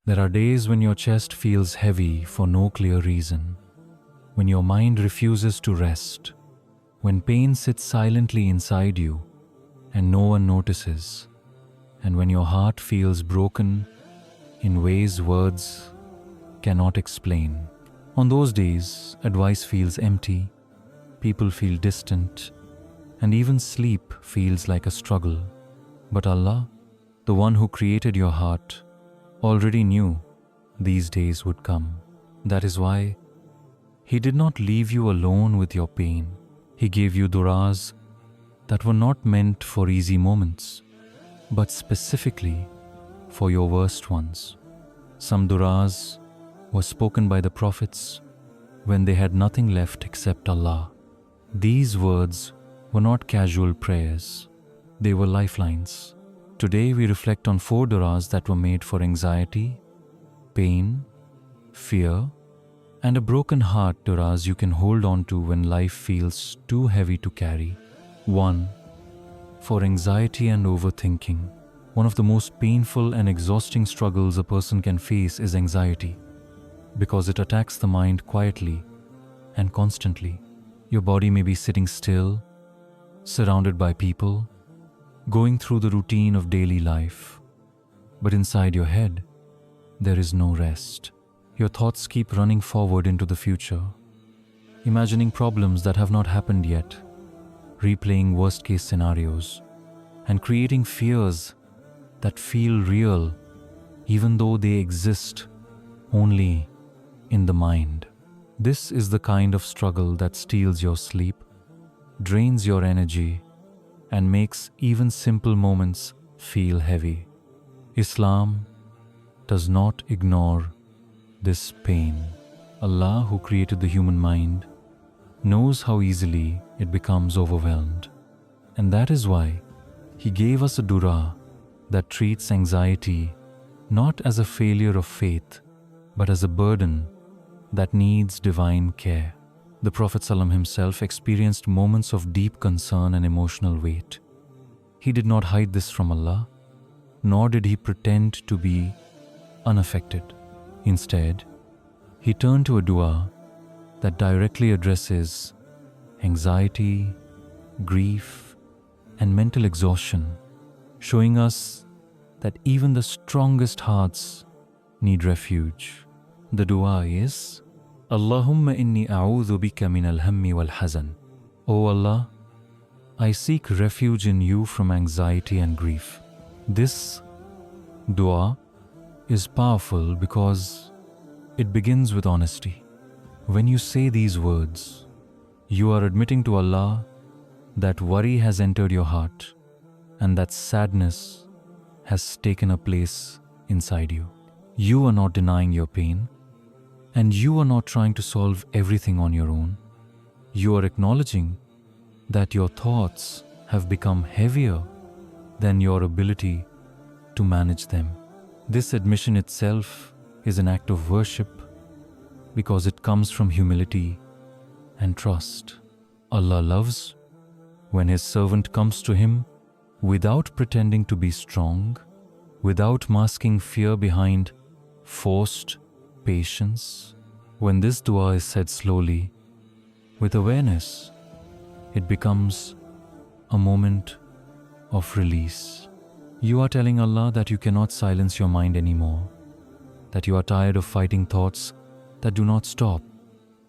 There are days when your chest feels heavy for no clear reason, when your mind refuses to rest, when pain sits silently inside you and no one notices, and when your heart feels broken in ways words cannot explain. On those days, advice feels empty, people feel distant, and even sleep feels like a struggle. But Allah, the one who created your heart, already knew these days would come. That is why He did not leave you alone with your pain. He gave you du'as that were not meant for easy moments, but specifically for your worst ones. Some du'as were spoken by the prophets when they had nothing left except Allah. These words were not casual prayers, they were lifelines. Today we reflect on 4 du'as that were made for anxiety, pain, fear, and a broken heart. Du'as you can hold on to when life feels too heavy to carry. 1. For anxiety and overthinking. One of the most painful and exhausting struggles a person can face is anxiety, because it attacks the mind quietly and constantly. Your body may be sitting still, surrounded by people, going through the routine of daily life, but inside your head, there is no rest. Your thoughts keep running forward into the future, imagining problems that have not happened yet, replaying worst-case scenarios, and creating fears that feel real even though they exist only in the mind. This is the kind of struggle that steals your sleep, drains your energy, and makes even simple moments feel heavy. Islam does not ignore this pain. Allah, who created the human mind, knows how easily it becomes overwhelmed. And that is why He gave us a du'a that treats anxiety not as a failure of faith, but as a burden that needs divine care. The Prophet ﷺ himself experienced moments of deep concern and emotional weight. He did not hide this from Allah, nor did he pretend to be unaffected. Instead, he turned to a dua that directly addresses anxiety, grief, and mental exhaustion, showing us that even the strongest hearts need refuge. The dua is, Allahumma inni a'udhu bika min al-hammi wal-hazan. O Allah, I seek refuge in you from anxiety and grief. This dua is powerful because it begins with honesty. When you say these words, you are admitting to Allah that worry has entered your heart and that sadness has taken a place inside you. You are not denying your pain, and you are not trying to solve everything on your own. You are acknowledging that your thoughts have become heavier than your ability to manage them. This admission itself is an act of worship because it comes from humility and trust. Allah loves when His servant comes to Him without pretending to be strong, without masking fear behind forced patience. When this dua is said slowly, with awareness, it becomes a moment of release. You are telling Allah that you cannot silence your mind anymore, that you are tired of fighting thoughts that do not stop,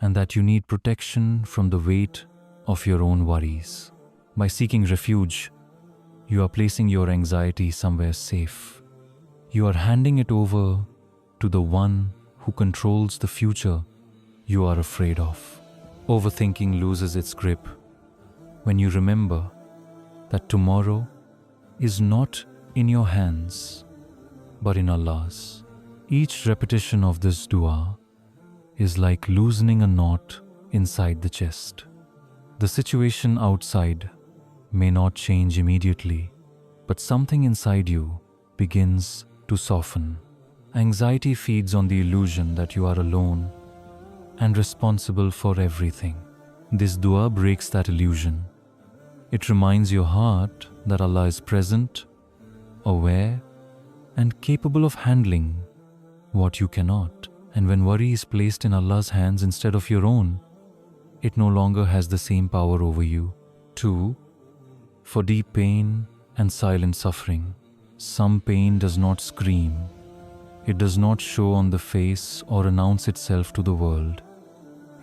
and that you need protection from the weight of your own worries. By seeking refuge, you are placing your anxiety somewhere safe. You are handing it over to the one who controls the future you are afraid of. Overthinking loses its grip when you remember that tomorrow is not in your hands, but in Allah's. Each repetition of this dua is like loosening a knot inside the chest. The situation outside may not change immediately, but something inside you begins to soften. Anxiety feeds on the illusion that you are alone and responsible for everything. This dua breaks that illusion. It reminds your heart that Allah is present, aware, and capable of handling what you cannot. And when worry is placed in Allah's hands instead of your own, it no longer has the same power over you. 2. For deep pain and silent suffering. Some pain does not scream. It does not show on the face or announce itself to the world.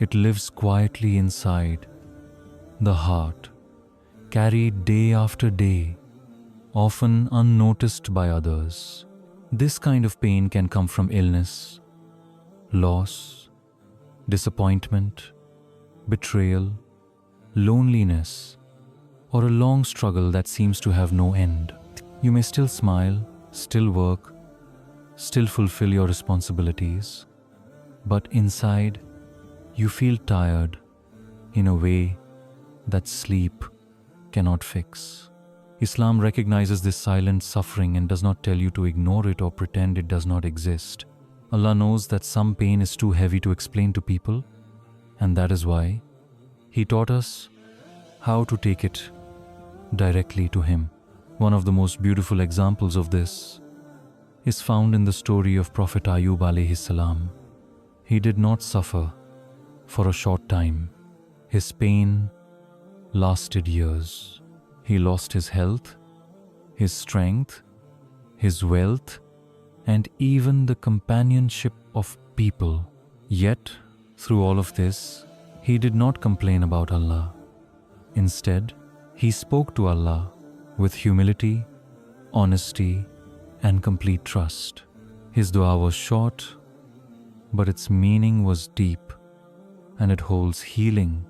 It lives quietly inside the heart, carried day after day, often unnoticed by others. This kind of pain can come from illness, loss, disappointment, betrayal, loneliness, or a long struggle that seems to have no end. You may still smile, still work, still fulfill your responsibilities, but inside, you feel tired in a way that sleep cannot fix. Islam recognizes this silent suffering and does not tell you to ignore it or pretend it does not exist. Allah knows that some pain is too heavy to explain to people, and that is why He taught us how to take it directly to Him. One of the most beautiful examples of this is found in the story of Prophet Ayub alayhi salam. He did not suffer for a short time. His pain lasted years. He lost his health, his strength, his wealth, and even the companionship of people. Yet, through all of this, he did not complain about Allah. Instead, he spoke to Allah with humility, honesty, and complete trust. His dua was short, but its meaning was deep, and it holds healing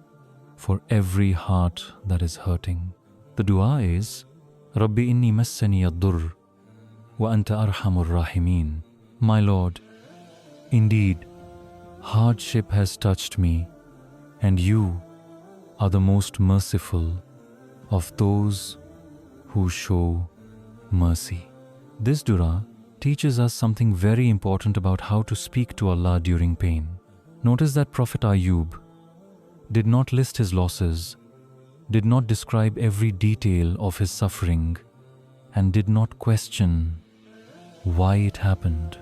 for every heart that is hurting. The dua is, Rabbi inni massani ad-durr, wa anta arhamur rahimin. My Lord, indeed, hardship has touched me, and you are the most merciful of those who show mercy. This dua teaches us something very important about how to speak to Allah during pain. Notice that Prophet Ayub did not list his losses, did not describe every detail of his suffering, and did not question why it happened.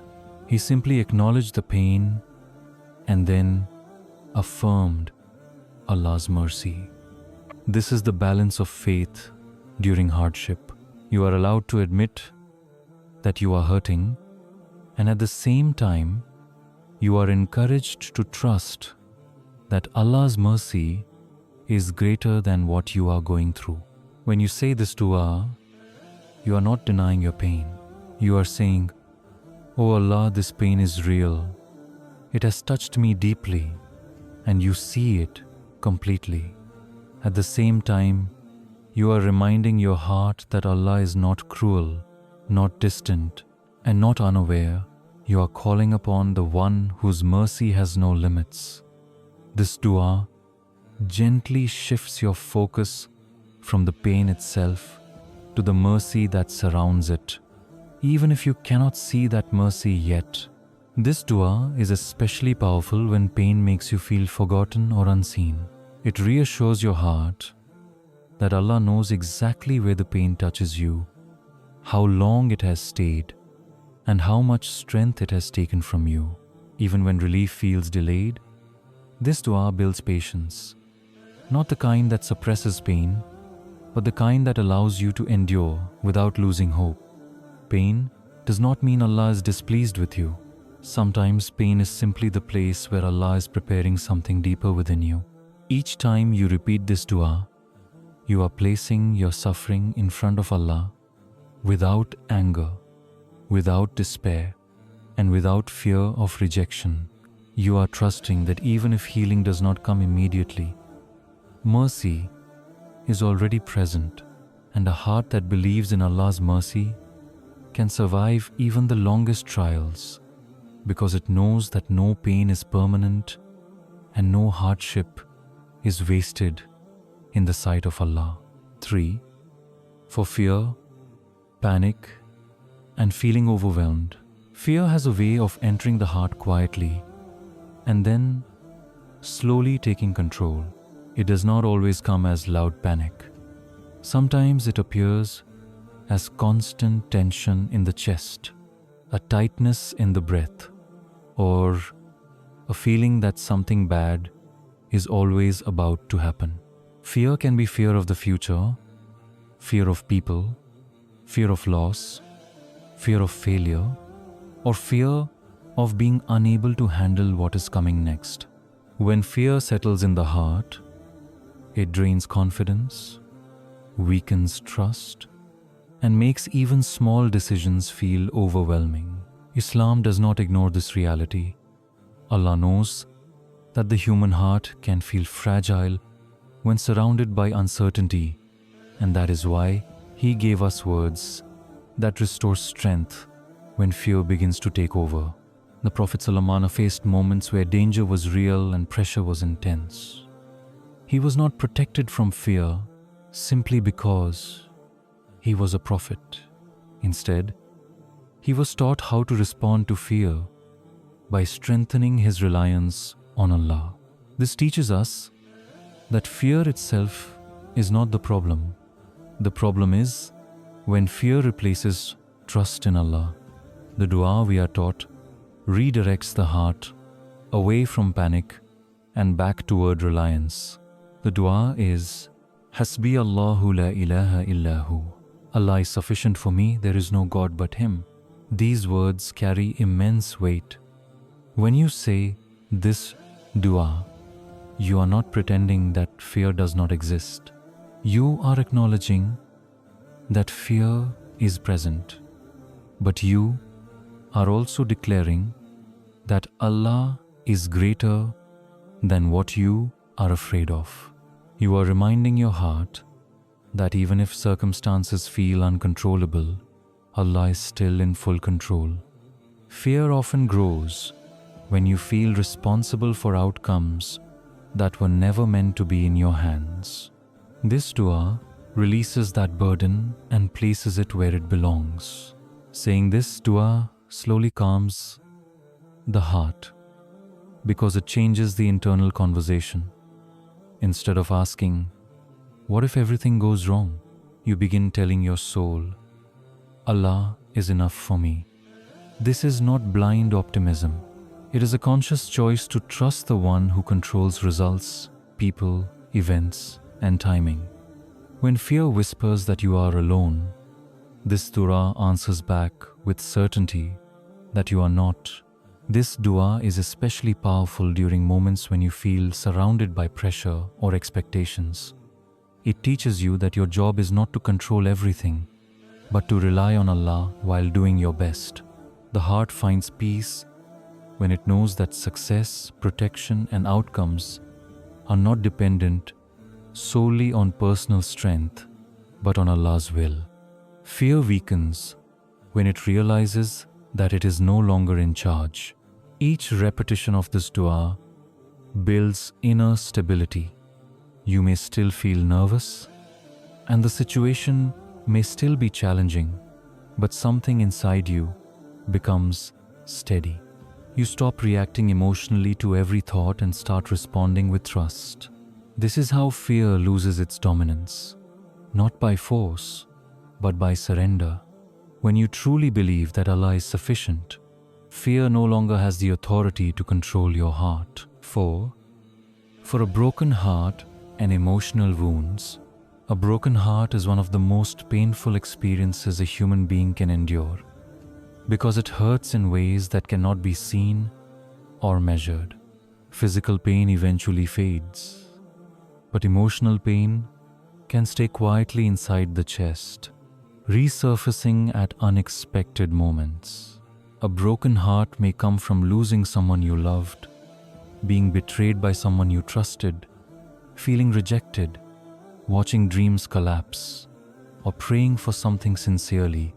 He simply acknowledged the pain and then affirmed Allah's mercy. This is the balance of faith during hardship. You are allowed to admit that you are hurting, and at the same time, you are encouraged to trust that Allah's mercy is greater than what you are going through. When you say this dua, you are not denying your pain. You are saying, "Oh Allah, this pain is real. It has touched me deeply, and you see it completely." At the same time, you are reminding your heart that Allah is not cruel, not distant, and not unaware. You are calling upon the one whose mercy has no limits. This dua gently shifts your focus from the pain itself to the mercy that surrounds it, even if you cannot see that mercy yet. This dua is especially powerful when pain makes you feel forgotten or unseen. It reassures your heart that Allah knows exactly where the pain touches you, how long it has stayed, and how much strength it has taken from you. Even when relief feels delayed, this dua builds patience. Not the kind that suppresses pain, but the kind that allows you to endure without losing hope. Pain does not mean Allah is displeased with you. Sometimes pain is simply the place where Allah is preparing something deeper within you. Each time you repeat this dua, you are placing your suffering in front of Allah without anger, without despair, and without fear of rejection. You are trusting that even if healing does not come immediately, mercy is already present, and a heart that believes in Allah's mercy can survive even the longest trials, because it knows that no pain is permanent and no hardship is wasted in the sight of Allah. 3. For fear, panic, and feeling overwhelmed. Fear has a way of entering the heart quietly and then slowly taking control. It does not always come as loud panic. Sometimes it appears as constant tension in the chest, a tightness in the breath, or a feeling that something bad is always about to happen. Fear can be fear of the future, fear of people, fear of loss, fear of failure, or fear of being unable to handle what is coming next. When fear settles in the heart, it drains confidence, weakens trust, and makes even small decisions feel overwhelming. Islam does not ignore this reality. Allah knows that the human heart can feel fragile when surrounded by uncertainty, and that is why He gave us words that restore strength when fear begins to take over. The Prophet ﷺ faced moments where danger was real and pressure was intense. He was not protected from fear simply because he was a prophet. Instead, he was taught how to respond to fear by strengthening his reliance on Allah. This teaches us that fear itself is not the problem. The problem is when fear replaces trust in Allah. The dua, we are taught, redirects the heart away from panic and back toward reliance. The dua is, Hasbi Allahu la ilaha illahu. Allah is sufficient for me, there is no God but Him. These words carry immense weight. When you say this dua, you are not pretending that fear does not exist. You are acknowledging that fear is present, but you are also declaring that Allah is greater than what you are afraid of. You are reminding your heart that even if circumstances feel uncontrollable, Allah is still in full control. Fear often grows when you feel responsible for outcomes that were never meant to be in your hands. This dua releases that burden and places it where it belongs. Saying this dua slowly calms the heart because it changes the internal conversation. Instead of asking, what if everything goes wrong? You begin telling your soul, Allah is enough for me. This is not blind optimism. It is a conscious choice to trust the one who controls results, people, events, and timing. When fear whispers that you are alone, this dua answers back with certainty that you are not. This dua is especially powerful during moments when you feel surrounded by pressure or expectations. It teaches you that your job is not to control everything, but to rely on Allah while doing your best. The heart finds peace when it knows that success, protection, and outcomes are not dependent solely on personal strength, but on Allah's will. Fear weakens when it realizes that it is no longer in charge. Each repetition of this dua builds inner stability. You may still feel nervous, and the situation may still be challenging, but something inside you becomes steady. You stop reacting emotionally to every thought and start responding with trust. This is how fear loses its dominance, not by force, but by surrender. When you truly believe that Allah is sufficient, fear no longer has the authority to control your heart. For a broken heart and emotional wounds, a broken heart is one of the most painful experiences a human being can endure, because it hurts in ways that cannot be seen or measured. Physical pain eventually fades, but emotional pain can stay quietly inside the chest, resurfacing at unexpected moments. A broken heart may come from losing someone you loved, being betrayed by someone you trusted, feeling rejected, watching dreams collapse, or praying for something sincerely,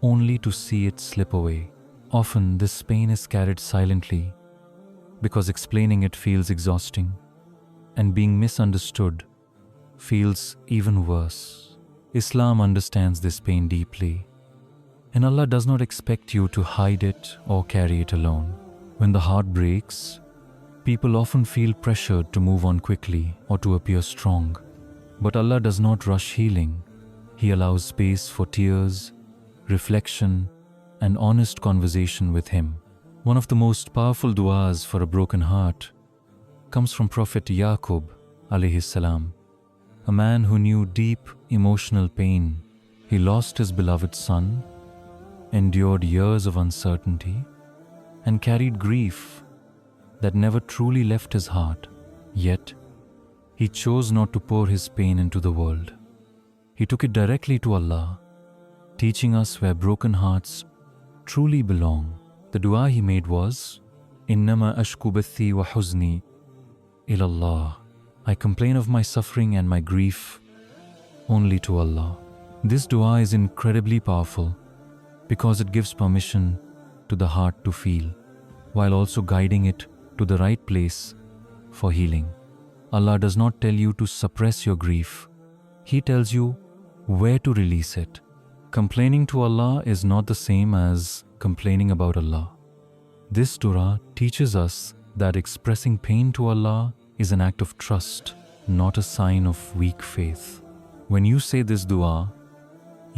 only to see it slip away. Often this pain is carried silently because explaining it feels exhausting, and being misunderstood feels even worse. Islam understands this pain deeply, and Allah does not expect you to hide it or carry it alone. When the heart breaks, people often feel pressured to move on quickly or to appear strong. But Allah does not rush healing. He allows space for tears, reflection, and honest conversation with Him. One of the most powerful du'as for a broken heart comes from Prophet Yaqub alayhi salam, a man who knew deep emotional pain. He lost his beloved son, endured years of uncertainty, and carried grief that never truly left his heart. Yet, he chose not to pour his pain into the world. He took it directly to Allah, teaching us where broken hearts truly belong. The dua he made was, "Innama ashku bathi wa huzni ilallah." I complain of my suffering and my grief only to Allah. This dua is incredibly powerful because it gives permission to the heart to feel, while also guiding it to the right place for healing. Allah does not tell you to suppress your grief. He tells you where to release it. Complaining to Allah is not the same as complaining about Allah. This dua teaches us that expressing pain to Allah is an act of trust, not a sign of weak faith. When you say this dua,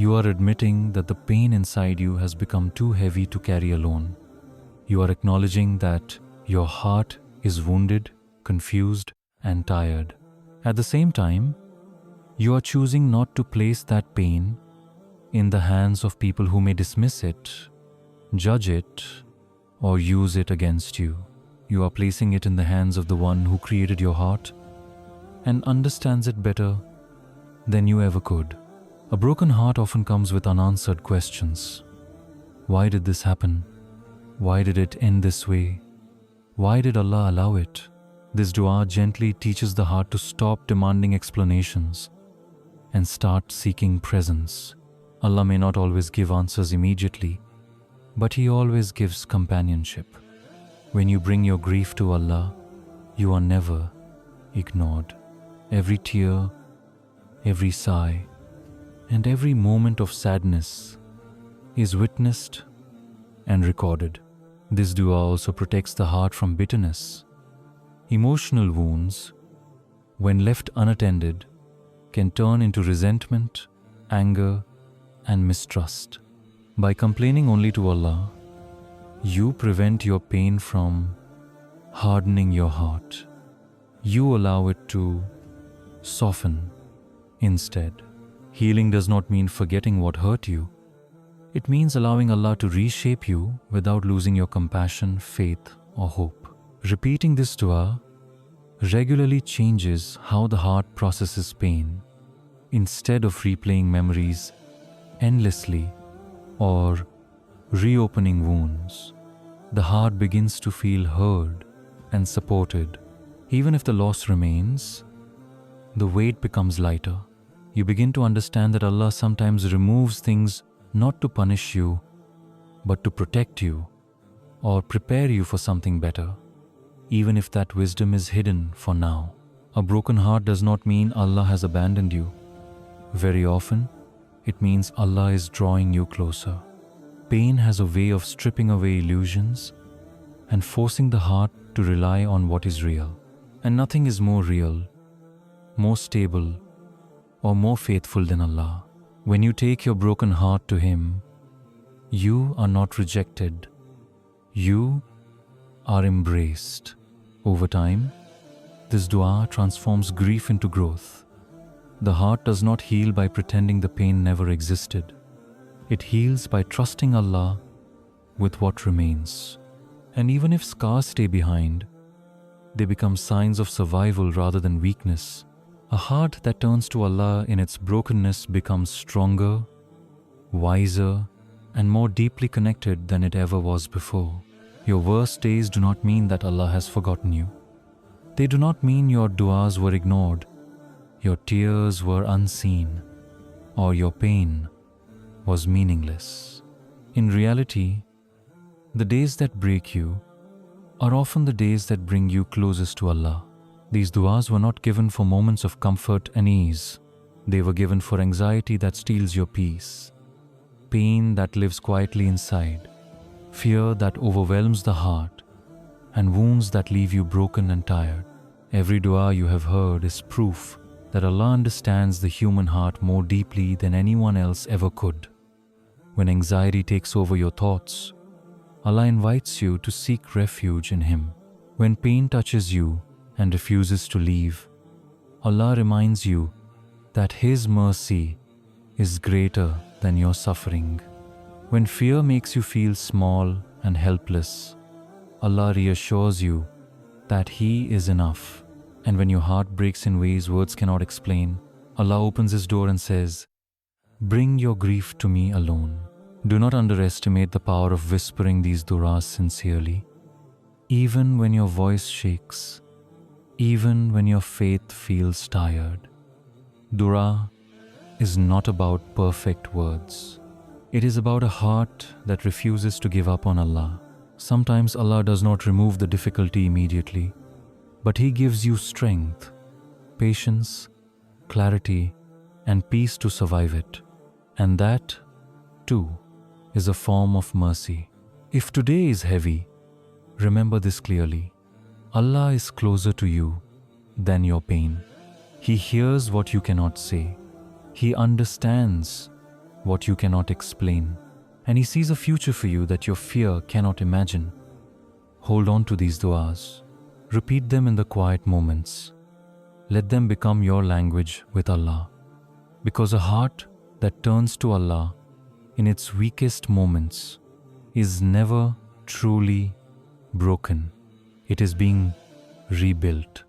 you are admitting that the pain inside you has become too heavy to carry alone. You are acknowledging that your heart is wounded, confused, and tired. At the same time, you are choosing not to place that pain in the hands of people who may dismiss it, judge it, or use it against you. You are placing it in the hands of the one who created your heart and understands it better than you ever could. A broken heart often comes with unanswered questions. Why did this happen? Why did it end this way? Why did Allah allow it? This dua gently teaches the heart to stop demanding explanations and start seeking presence. Allah may not always give answers immediately, but He always gives companionship. When you bring your grief to Allah, you are never ignored. Every tear, every sigh, and every moment of sadness is witnessed and recorded. This dua also protects the heart from bitterness. Emotional wounds, when left unattended, can turn into resentment, anger, and mistrust. By complaining only to Allah, you prevent your pain from hardening your heart. You allow it to soften instead. Healing does not mean forgetting what hurt you. It means allowing Allah to reshape you without losing your compassion, faith, or hope. Repeating this dua regularly changes how the heart processes pain. Instead of replaying memories endlessly or reopening wounds, the heart begins to feel heard and supported. Even if the loss remains, the weight becomes lighter. You begin to understand that Allah sometimes removes things not to punish you, but to protect you or prepare you for something better, even if that wisdom is hidden for now. A broken heart does not mean Allah has abandoned you. Very often, it means Allah is drawing you closer. Pain has a way of stripping away illusions and forcing the heart to rely on what is real. And nothing is more real, more stable, or more faithful than Allah. When you take your broken heart to Him, you are not rejected. You are embraced. Over time, this dua transforms grief into growth. The heart does not heal by pretending the pain never existed. It heals by trusting Allah with what remains. And even if scars stay behind, they become signs of survival rather than weakness. A heart that turns to Allah in its brokenness becomes stronger, wiser, and more deeply connected than it ever was before. Your worst days do not mean that Allah has forgotten you. They do not mean your duas were ignored, your tears were unseen, or your pain was meaningless. In reality, the days that break you are often the days that bring you closest to Allah. These duas were not given for moments of comfort and ease. They were given for anxiety that steals your peace, pain that lives quietly inside, fear that overwhelms the heart, and wounds that leave you broken and tired. Every dua you have heard is proof that Allah understands the human heart more deeply than anyone else ever could. When anxiety takes over your thoughts, Allah invites you to seek refuge in Him. When pain touches you and refuses to leave, Allah reminds you that His mercy is greater than your suffering. When fear makes you feel small and helpless, Allah reassures you that He is enough. And when your heart breaks in ways words cannot explain, Allah opens His door and says, "Bring your grief to me alone." Do not underestimate the power of whispering these du'as sincerely. Even when your voice shakes, even when your faith feels tired. Dua is not about perfect words. It is about a heart that refuses to give up on Allah. Sometimes Allah does not remove the difficulty immediately, but He gives you strength, patience, clarity, and peace to survive it. And that, too, is a form of mercy. If today is heavy, remember this clearly. Allah is closer to you than your pain. He hears what you cannot say. He understands what you cannot explain. And He sees a future for you that your fear cannot imagine. Hold on to these du'as. Repeat them in the quiet moments. Let them become your language with Allah. Because a heart that turns to Allah in its weakest moments is never truly broken. It is being rebuilt.